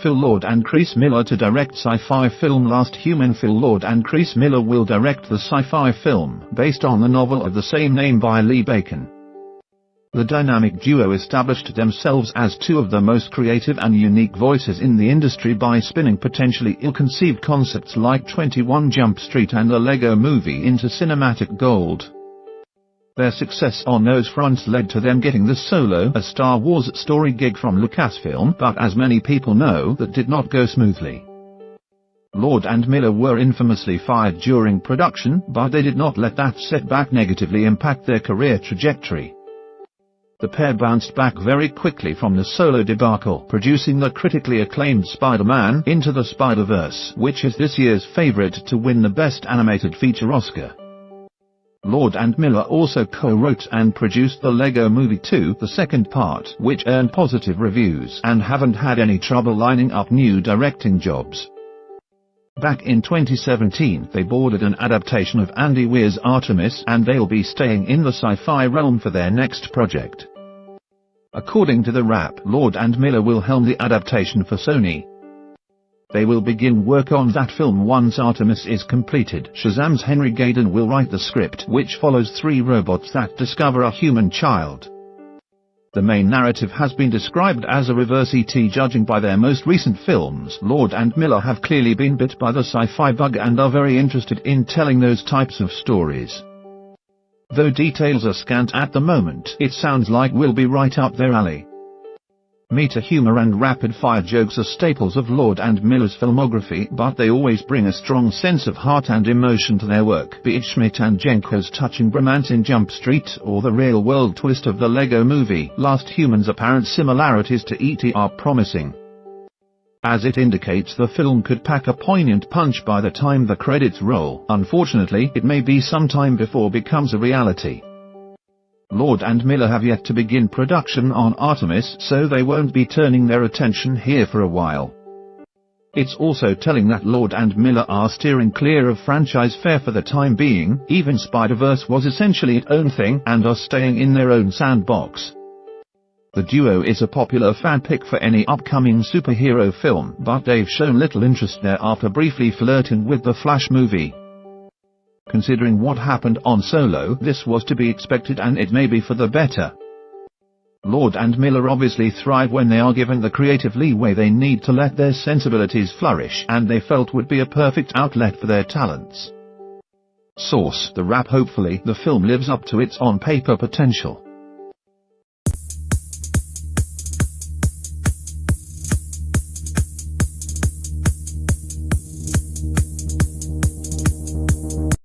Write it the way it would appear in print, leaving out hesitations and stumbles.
Phil Lord and Chris Miller to direct sci-fi film Last Human. Phil Lord and Chris Miller will direct the sci-fi film, based on the novel of the same name by Lee Bacon. The dynamic duo established themselves as two of the most creative and unique voices in the industry by spinning potentially ill-conceived concepts like 21 Jump Street and the Lego Movie into cinematic gold. Their success on those fronts led to them getting the Solo, a Star Wars story gig from Lucasfilm, but as many people know, that did not go smoothly. Lord and Miller were infamously fired during production, but they did not let that setback negatively impact their career trajectory. The pair bounced back very quickly from the Solo debacle, producing the critically acclaimed Spider-Man Into the Spider-Verse, which is this year's favorite to win the Best Animated Feature Oscar. Lord and Miller also co-wrote and produced the Lego Movie 2, the second part, which earned positive reviews and haven't had any trouble lining up new directing jobs. Back in 2017, they boarded an adaptation of Andy Weir's Artemis, and they'll be staying in the sci-fi realm for their next project. According to the Wrap, Lord and Miller will helm the adaptation for Sony. They will begin work on that film once Artemis is completed. Shazam's Henry Gayden will write the script, which follows three robots that discover a human child. The main narrative has been described as a reverse ET. Judging by their most recent films, Lord and Miller have clearly been bit by the sci-fi bug and are very interested in telling those types of stories. Though details are scant at the moment, it sounds like we'll be right up their alley. Meta humor and rapid-fire jokes are staples of Lord and Miller's filmography, but they always bring a strong sense of heart and emotion to their work, be it Schmidt and Jenko's touching bromance in Jump Street, or the real-world twist of the Lego Movie. Last Human's apparent similarities to E.T. are promising. As it indicates, the film could pack a poignant punch by the time the credits roll. Unfortunately, it may be some time before it becomes a reality. Lord and Miller have yet to begin production on Artemis, so they won't be turning their attention here for a while. It's also telling that Lord and Miller are steering clear of franchise fare for the time being. Even Spider-Verse was essentially its own thing, and are staying in their own sandbox. The duo is a popular fan pick for any upcoming superhero film, but they've shown little interest there after briefly flirting with the Flash movie. Considering what happened on Solo, this was to be expected, and it may be for the better. Lord and Miller obviously thrive when they are given the creative leeway they need to let their sensibilities flourish, and they felt would be a perfect outlet for their talents. Source: The Wrap. Hopefully, the film lives up to its on-paper potential.